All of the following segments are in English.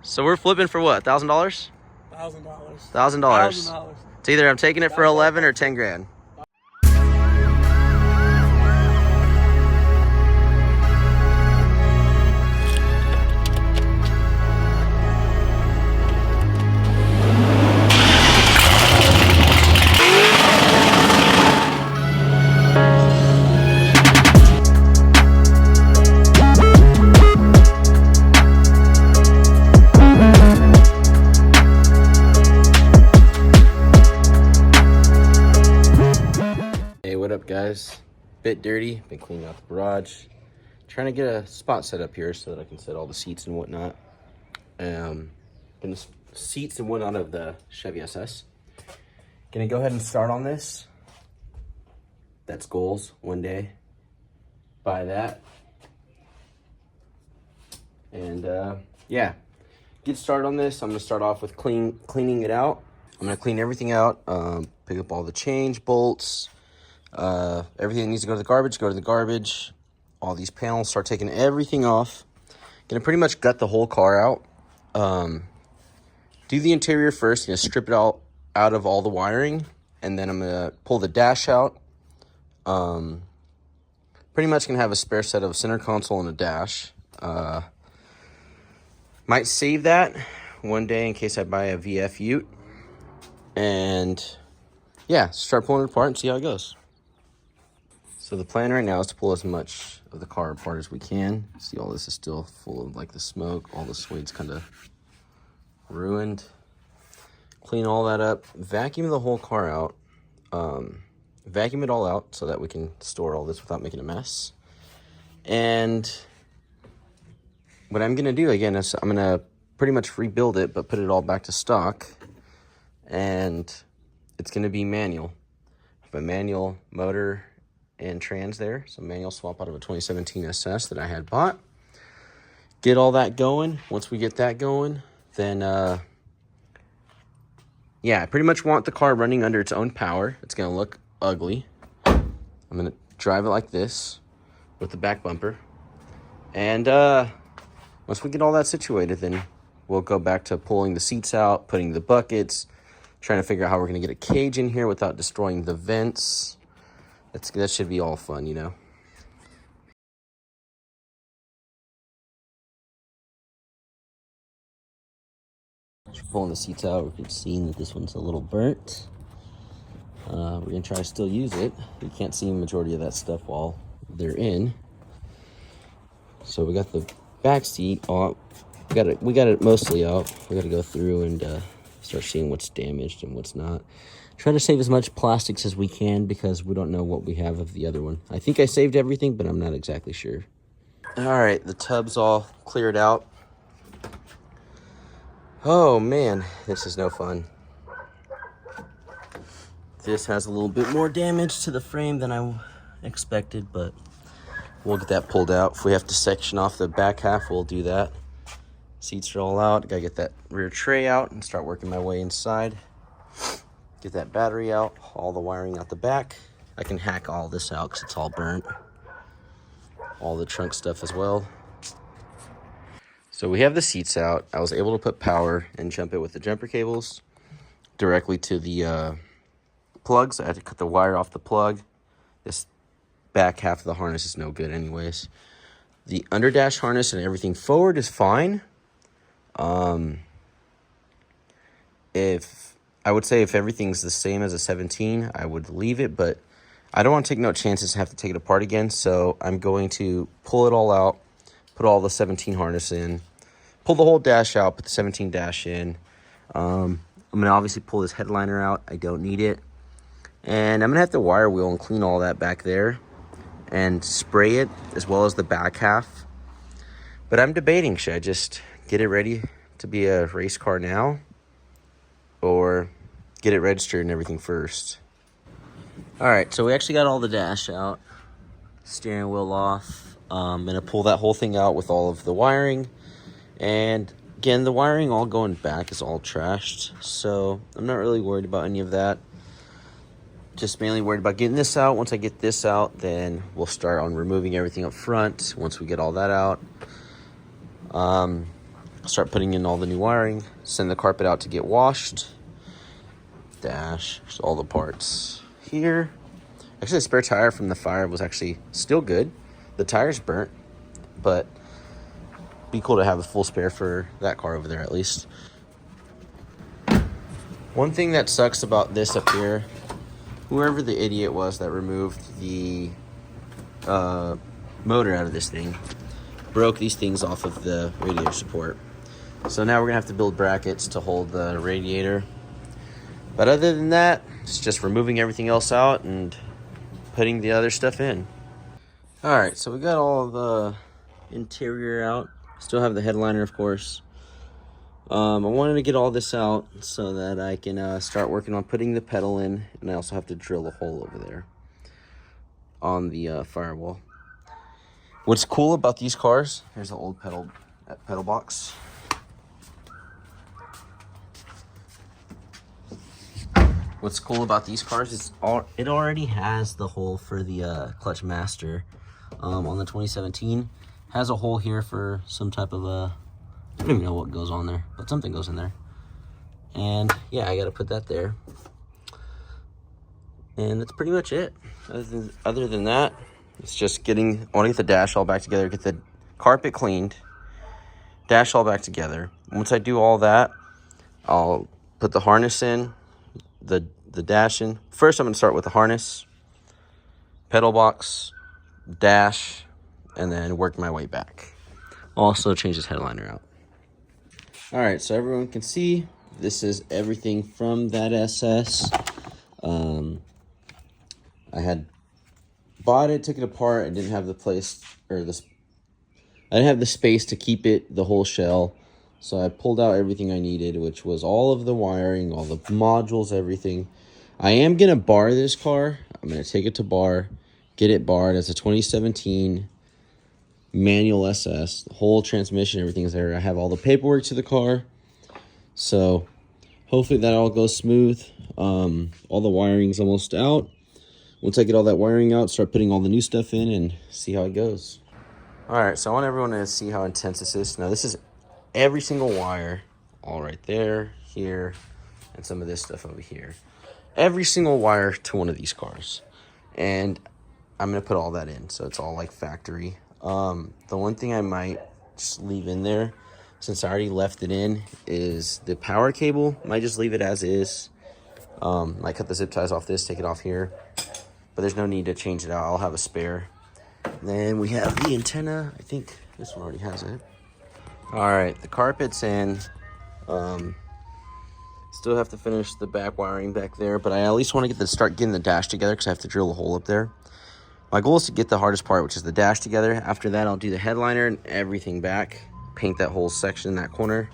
So we're flipping for what? $1,000? $1,000. $1,000. It's either I'm taking it for 11 or 10 grand. What up, guys? Bit dirty. Been cleaning out the garage, trying to get a spot set up here so that I can set all the seats and whatnot. And the seats and whatnot of the Chevy SS. Gonna go ahead and start on this. That's goals. One day, buy that. And yeah, get started on this. I'm gonna start off with cleaning it out. I'm gonna clean everything out. Pick up all the change bolts. Everything that needs to go to the garbage. All these panels, start taking everything off. Gonna pretty much gut the whole car out. Do the interior first. Gonna strip it out of all the wiring, and then I'm gonna pull the dash out. Pretty much gonna have a spare set of center console and a dash. Might save that one day in case I buy a VF Ute. And yeah, start pulling it apart and see how it goes. So the plan right now is to pull as much of the car apart as we can. See, all this is still full of like the smoke. All the suede's kind of ruined. Clean all that up. Vacuum the whole car out. Vacuum it all out so that we can store all this without making a mess. And what I'm going to do again is I'm going to pretty much rebuild it, but put it all back to stock. And it's going to be manual. I have a manual motor and trans there, so manual swap out of a 2017 SS that I had bought. Get all that going. Once we get that going, then yeah, I pretty much want the car running under its own power. It's gonna look ugly. I'm gonna drive it like this with the back bumper, and once we get all that situated, then we'll go back to pulling the seats out, putting the buckets, trying to figure out how we're gonna get a cage in here without destroying the vents. That should be all fun, you know. Just pulling the seats out, we can see that this one's a little burnt. We're gonna try to still use it. You can't see the majority of that stuff while they're in. So we got the back seat off. We got it mostly out. We got to go through and start seeing what's damaged and what's not. Try to save as much plastics as we can because we don't know what we have of the other one. I think I saved everything, but I'm not exactly sure. All right, the tub's all cleared out. Oh man, this is no fun. This has a little bit more damage to the frame than I expected, but we'll get that pulled out. If we have to section off the back half, we'll do that. Seats are all out. Gotta get that rear tray out and start working my way inside. Get that battery out, all the wiring out the back. I can hack all this out because it's all burnt. All the trunk stuff as well. So we have the seats out. I was able to put power and jump it with the jumper cables directly to the plugs. I had to cut the wire off the plug. This back half of the harness is no good anyways. The underdash harness and everything forward is fine. I would say if everything's the same as a 17, I would leave it, but I don't want to take no chances to have to take it apart again, so I'm going to pull it all out, put all the 17 harness in, pull the whole dash out, put the 17 dash in. I'm going to obviously pull this headliner out. I don't need it. And I'm going to have to wire wheel and clean all that back there and spray it as well as the back half. But I'm debating, should I just get it ready to be a race car now or get it registered and everything first? All right, so we actually got all the dash out, steering wheel off. I'm going to pull that whole thing out with all of the wiring. And again, the wiring all going back is all trashed, so I'm not really worried about any of that. Just mainly worried about getting this out. Once I get this out, then we'll start on removing everything up front once we get all that out. Start putting in all the new wiring. Send the carpet out to get washed. Dash, so all the parts here. Actually, the spare tire from the fire was actually still good. The tire's burnt, but be cool to have a full spare for that car over there at least. One thing that sucks about this up here, whoever the idiot was that removed the motor out of this thing, broke these things off of the radiator support. So now we're gonna have to build brackets to hold the radiator. But other than that, it's just removing everything else out and putting the other stuff in. All right, so we got all the interior out. Still have the headliner, of course. I wanted to get all this out so that I can start working on putting the pedal in, and I also have to drill a hole over there on the firewall. What's cool about these cars, here's the old pedal box. What's cool about these cars is it already has the hole for the clutch master. On the 2017, has a hole here for some type of I don't even know what goes on there, but something goes in there. And yeah, I gotta put that there. And that's pretty much it. Other than that, it's just I want to get the dash all back together, get the carpet cleaned, dash all back together. Once I do all that, I'll put the harness in, the dash in. First, I'm gonna start with the harness, pedal box, dash, and then work my way back. Also change this headliner out. All right, so everyone can see this is everything from that SS. I had bought it, took it apart, and didn't have the place I didn't have the space to keep it the whole shell. So I pulled out everything I needed, which was all of the wiring, all the modules, everything. I am gonna bar this car. I'm gonna take it to bar, get it barred. It's a 2017 manual SS. The whole transmission, everything's there. I have all the paperwork to the car. So hopefully that all goes smooth. All the wiring's almost out. Once I get all that wiring out, start putting all the new stuff in and see how it goes. All right, so I want everyone to see how intense this is. Now this is every single wire, all right there, here, and some of this stuff over here. Every single wire to one of these cars. And I'm gonna put all that in, so it's all like factory. The one thing I might just leave in there, since I already left it in, is the power cable. Might just leave it as is. Might cut the zip ties off this, take it off here. But there's no need to change it out. I'll have a spare. Then we have the antenna. I think this one already has it. All right, the carpet's in. Still have to finish the back wiring back there, but I at least want to start getting the dash together because I have to drill a hole up there. My goal is to get the hardest part, which is the dash together. After that, I'll do the headliner and everything back. Paint that whole section in that corner.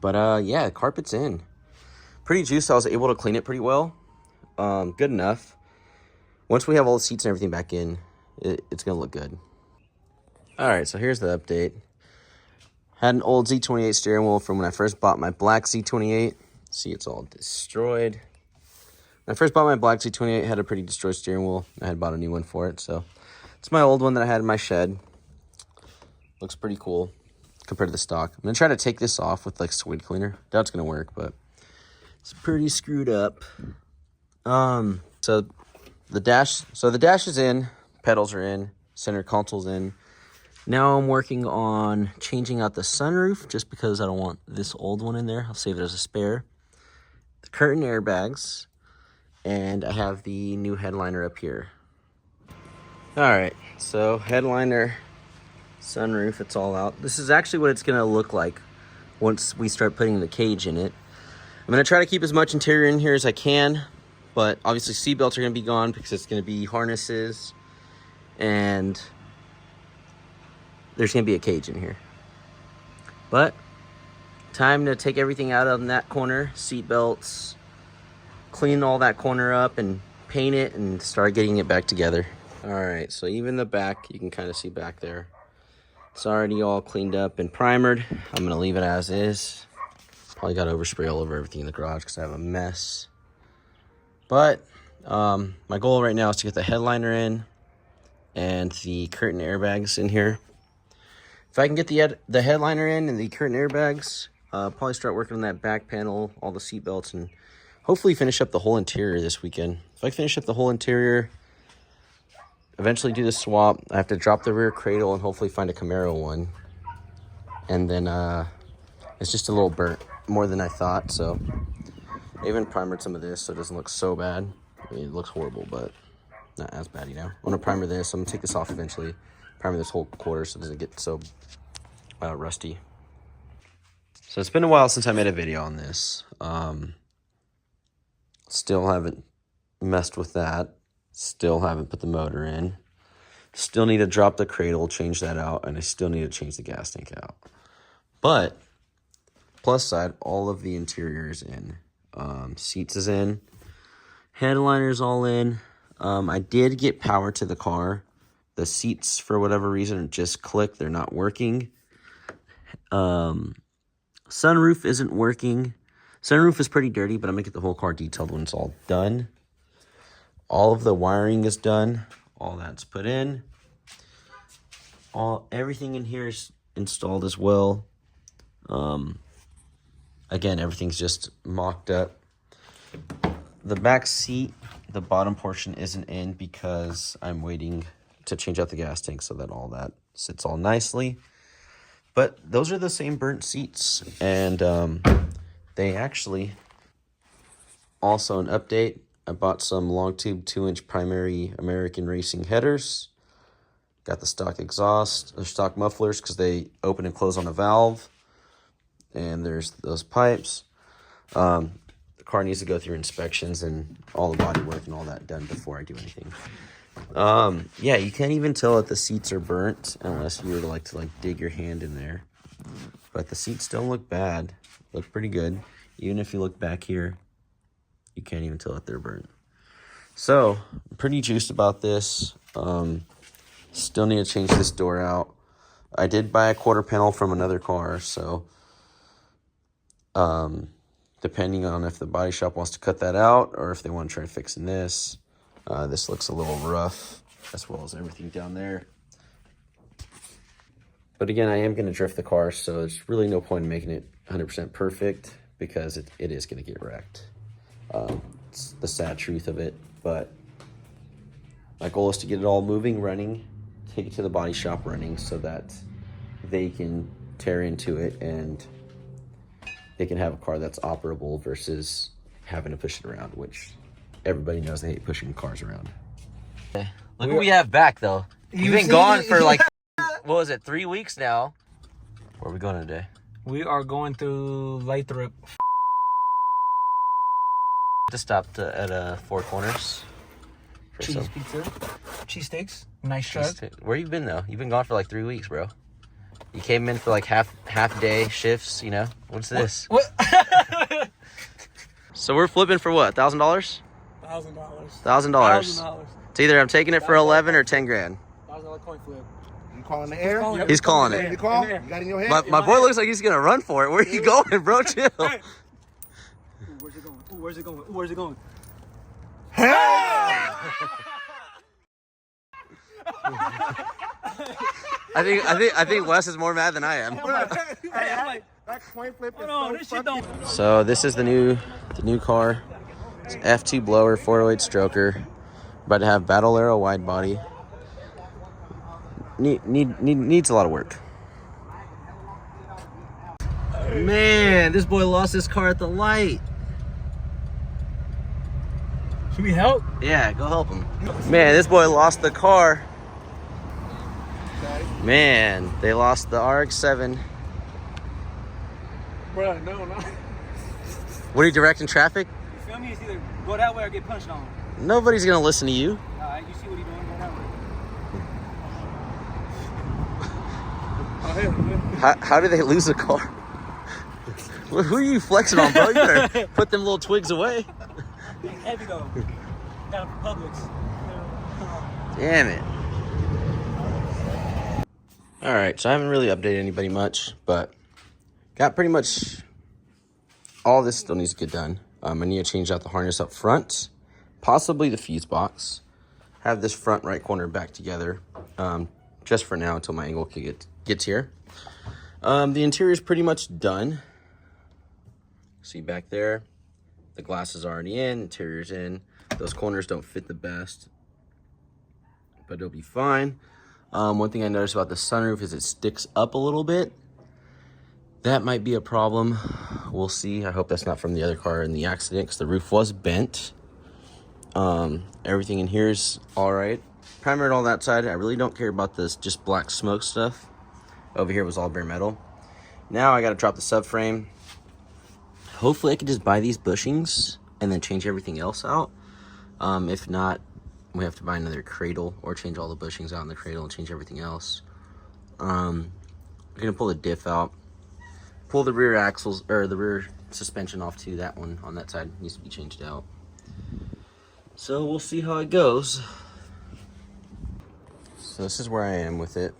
But yeah, the carpet's in. Pretty juiced. I was able to clean it pretty well. Good enough. Once we have all the seats and everything back in, it's gonna look good. All right, so here's the update. Had an old Z28 steering wheel from when I first bought my black Z28. See, it's all destroyed. When I first bought my black Z28, it had a pretty destroyed steering wheel. I had bought a new one for it, so it's my old one that I had in my shed. Looks pretty cool compared to the stock. I'm gonna try to take this off with like suede cleaner. Doubt it's gonna work, but it's pretty screwed up. So the dash is in, pedals are in, center console's in. Now I'm working on changing out the sunroof just because I don't want this old one in there. I'll save it as a spare. The curtain airbags, and I have the new headliner up here. All right, so headliner, sunroof, it's all out. This is actually what it's gonna look like once we start putting the cage in it. I'm gonna try to keep as much interior in here as I can, but obviously seat belts are gonna be gone because it's gonna be harnesses, and there's gonna be a cage in here. But time to take everything out of that corner, seat belts, clean all that corner up and paint it and start getting it back together. All right, so even the back, you can kind of see back there. It's already all cleaned up and primered. I'm gonna leave it as is. Probably got overspray all over everything in the garage because I have a mess. But my goal right now is to get the headliner in and the curtain airbags in here. if I can get the headliner in and the current airbags, probably start working on that back panel, all the seat belts, and hopefully finish up the whole interior this weekend. If I finish up the whole interior, eventually do the swap, I have to drop the rear cradle and hopefully find a Camaro one. And then it's just a little burnt, more than I thought, so I even primered some of this so it doesn't look so bad. I mean, it looks horrible, but not as bad, you know. I'm gonna primer this. I'm gonna take this off eventually. Primer this whole quarter so it doesn't get so rusty. So it's been a while since I made a video on this. Still haven't messed with that. Still haven't put the motor in. Still need to drop the cradle, change that out, and I still need to change the gas tank out. But plus side, all of the interior is in. Seats is in. Headliner's all in. I did get power to the car. The seats, for whatever reason, just click. They're not working. Sunroof isn't working. Sunroof is pretty dirty, but I'm going to get the whole car detailed when it's all done. All of the wiring is done. All that's put in. Everything in here is installed as well. Again, everything's just mocked up. The back seat, the bottom portion isn't in because I'm waiting to change out the gas tank so that all that sits all nicely. But those are the same burnt seats, and they actually, also an update, I bought some long tube 2-inch primary American Racing headers. Got the stock exhaust, or stock mufflers, because they open and close on a valve. And there's those pipes. The car needs to go through inspections and all the body work and all that done before I do anything. Yeah, you can't even tell that the seats are burnt unless you were to like dig your hand in there. But the seats don't look bad. Look pretty good. Even if you look back here, you can't even tell that they're burnt. So, I'm pretty juiced about this. Still need to change this door out. I did buy a quarter panel from another car, so depending on if the body shop wants to cut that out or if they want to try fixing this. This looks a little rough, as well as everything down there. But again, I am going to drift the car, so there's really no point in making it 100% perfect because it is going to get wrecked. It's the sad truth of it, but my goal is to get it all moving, running, take it to the body shop running so that they can tear into it and they can have a car that's operable versus having to push it around, which everybody knows they hate pushing cars around. Look what we have back, though. You've been gone for like, what was it, 3 weeks now? Where are we going today? We are going through Lathrop. Just stopped at Four Corners. Cheese pizza. Cheese steaks. Nice truck. Where you been, though? You've been gone for like 3 weeks, bro. You came in for like half day shifts, you know? What's this? What? So we're flipping for what? $1,000? $1,000. $1,000. It's either I'm taking it for 11 or 10 grand. $1,000 coin flip. You calling the air? Yep. He's calling it. You call? You got it in your head? My boy looks like he's gonna run for it. Where are you going, bro? Chill. Ooh, where's it going? Ooh, where's it going? Ooh, where's it going? I think Wes is more mad than I am. That coin flip is This shit don't. So this is the new car. It's F2 blower, 408 stroker. About to have battle arrow wide body. Needs a lot of work. Man, this boy lost his car at the light. Should we help? Yeah, go help him. Man, this boy lost the car. Man, they lost the RX-7. Bro, no. What are you directing traffic? You feel me? It's either go that way or get punched on. Nobody's gonna listen to you. Alright, you see what he's doing? Go that way. How do they lose a car? Who are you flexing on, bro? You better put them little twigs away. Heavy though. Got him for Publix. Damn it. Alright, so I haven't really updated anybody much, but got pretty much all this still needs to get done. I need to change out the harness up front, possibly the fuse box. Have this front right corner back together, just for now until my angle can get gets here. The interior is pretty much done. See back there, the glass is already in, interior's in. Those corners don't fit the best, but it'll be fine. One thing I noticed about the sunroof is it sticks up a little bit. That might be a problem. We'll see. I hope that's not from the other car in the accident, because the roof was bent. Everything in here is all right. Primered all that side. I really don't care about this just black smoke stuff. Over here was all bare metal. Now I got to drop the subframe. Hopefully I can just buy these bushings and then change everything else out. If not, we have to buy another cradle or change all the bushings out in the cradle and change everything else. I'm gonna pull the diff out, pull the rear axles or the rear suspension off too. That one on that side needs to be changed out. So we'll see how it goes. So this is where I am with it.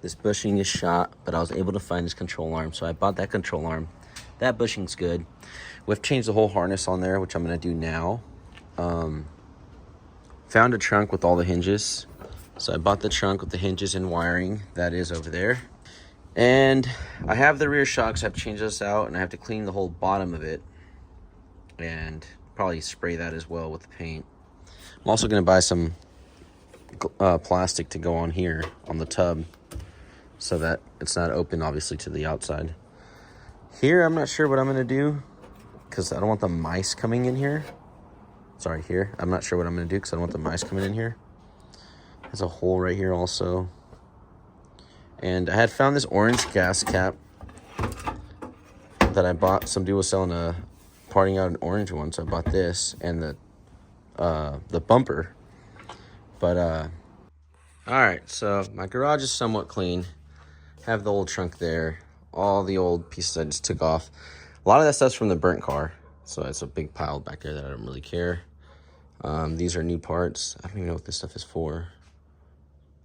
This bushing is shot, but I was able to find this control arm, so I bought that control arm. That bushing's good. We've changed the whole harness on there, which I'm gonna do now. Found a trunk with all the hinges, so I bought the trunk with the hinges and wiring. That is over there. And I have the rear shocks. I have to change this out, and I have to clean the whole bottom of it and probably spray that as well with the paint. I'm also gonna buy some plastic to go on here on the tub so that it's not open obviously to the outside. Here I'm not sure what I'm gonna do because I don't want the mice coming in here. Sorry, here I'm not sure what I'm gonna do because I don't want the mice coming in here. There's a hole right here also, and I had found this orange gas cap that I bought. Somebody was selling a parting out an orange one, so I bought this and the bumper. But all right, so my garage is somewhat clean. Have the old trunk there. All the old pieces I just took off. A lot of that stuff's from the burnt car, so it's a big pile back there that I don't really care. These are new parts. I don't even know what this stuff is for.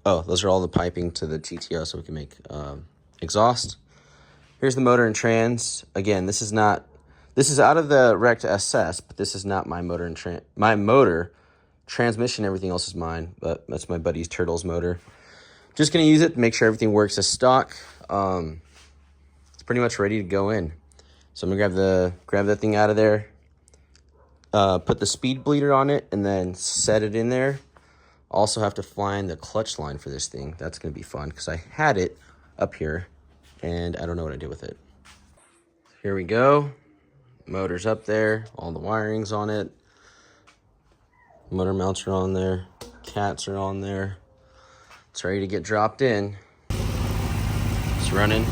Oh, those are all the piping to the GTO so we can make exhaust. Here's the motor and trans. Again, this is out of the wrecked SS, but this is not my motor and my motor. Transmission, everything else is mine, but that's my buddy's Turtles motor. Just gonna use it to make sure everything works as stock. It's pretty much ready to go in. So I'm gonna grab that thing out of there, put the speed bleeder on it, and then set it in there. Also have to find the clutch line for this thing. That's gonna be fun because I had it up here and I don't know what I did with it. Here we go. Motor's up there, all the wiring's on it. Motor mounts are on there, cats are on there. It's ready to get dropped in. It's running.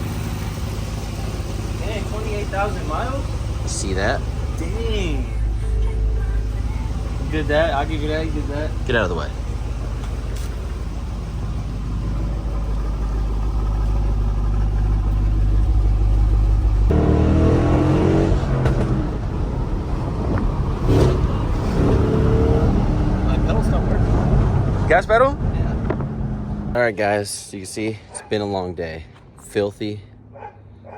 Dang, 28,000 miles? See that? Dang. You did that? I'll give you that. You did that. Get out of the way. My pedal's not working. Gas pedal? Yeah. All right, guys, so you can see it's been a long day. Filthy,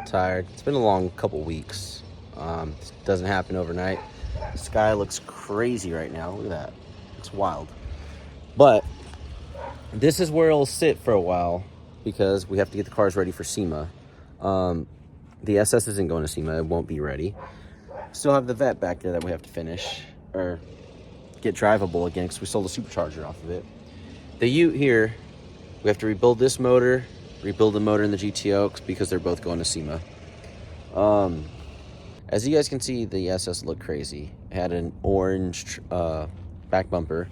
tired. It's been a long couple weeks. It doesn't happen overnight. The sky looks crazy right now. Look at that. It's wild. But this is where it'll sit for a while because we have to get the cars ready for SEMA. The SS isn't going to SEMA. It won't be ready. Still have the vet back there that we have to finish or get drivable again because we sold the supercharger off of it. The Ute here, we have to rebuild this motor, rebuild the motor in the GTO because they're both going to SEMA. As you guys can see, the SS looked crazy. It had an orange back bumper,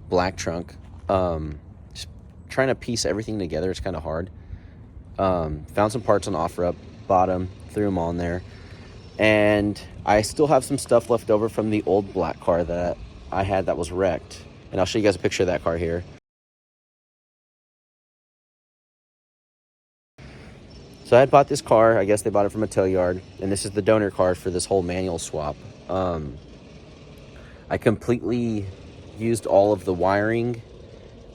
black trunk. Just trying to piece everything together, it's kind of hard. Found some parts on OfferUp, bought them, threw them on there. And I still have some stuff left over from the old black car that I had that was wrecked. And I'll show you guys a picture of that car here. So I had bought this car. I guess they bought it from a tow yard. And this is the donor car for this whole manual swap. I completely used all of the wiring,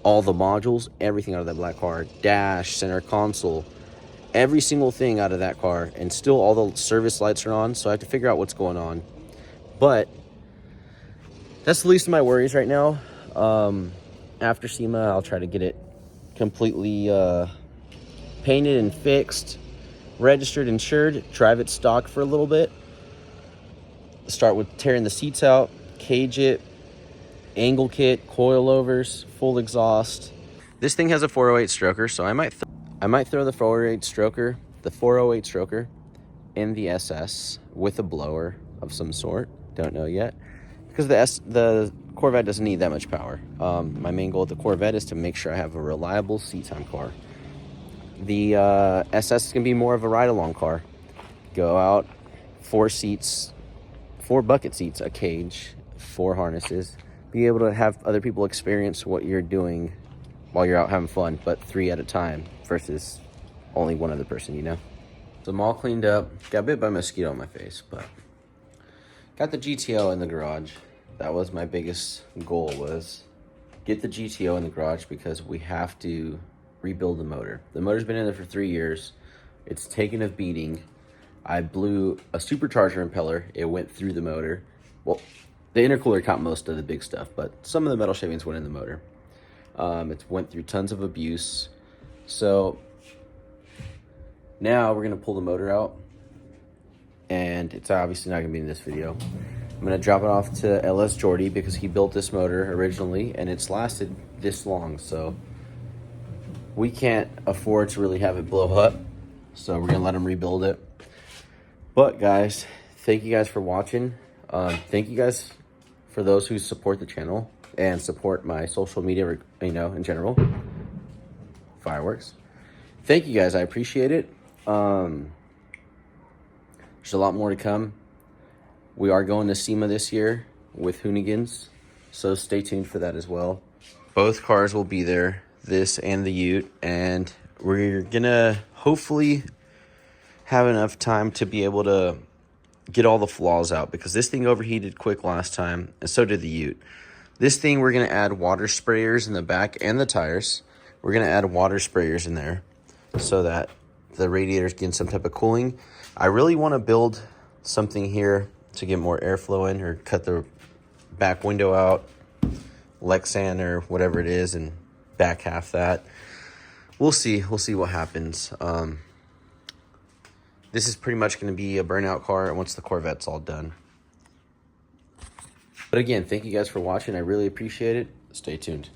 all the modules, everything out of that black car. Dash, center console, every single thing out of that car. And still all the service lights are on. So I have to figure out what's going on. But that's the least of my worries right now. After SEMA, I'll try to get it completely painted and fixed, registered, insured, drive it stock for a little bit. Start with tearing the seats out, cage it, angle kit, coilovers, full exhaust. This thing has a 408 stroker, so I might throw the 408 stroker in the SS with a blower of some sort. Don't know yet, because the Corvette doesn't need that much power. My main goal with the Corvette is to make sure I have a reliable seat time car. The SS is gonna be more of a ride-along car. Go out, 4 seats, 4 bucket seats, a cage, 4 harnesses. Be able to have other people experience what you're doing while you're out having fun, but 3 at a time versus only one other person, you know? So I'm all cleaned up. Got bit by a mosquito on my face, but got the GTO in the garage. That was my biggest goal, was get the GTO in the garage because we have to rebuild the motor. The motor's been in there for 3 years. It's taken a beating. I blew a supercharger impeller. It went through the motor. Well, the intercooler caught most of the big stuff, but some of the metal shavings went in the motor. It went through tons of abuse. So now we're gonna pull the motor out, and it's obviously not gonna be in this video. I'm gonna drop it off to LS Jordy because he built this motor originally and it's lasted this long, so we can't afford to really have it blow up. So we're gonna let him rebuild it. But guys, thank you guys for watching. Thank you guys for those who support the channel and support my social media, you know, in general. Fireworks. Thank you guys, I appreciate it. There's a lot more to come. We are going to SEMA this year with Hoonigans, so stay tuned for that as well. Both cars will be there, this and the Ute, and we're gonna hopefully have enough time to be able to get all the flaws out, because this thing overheated quick last time, and so did the Ute. This thing, we're gonna add water sprayers in the back and the tires. We're gonna add water sprayers in there so that the radiator's getting some type of cooling. I really want to build something here to get more airflow in, or cut the back window out, Lexan or whatever it is, and back half that. We'll see what happens. This is pretty much going to be a burnout car once the Corvette's all done. But again, thank you guys for watching. I really appreciate it. Stay tuned.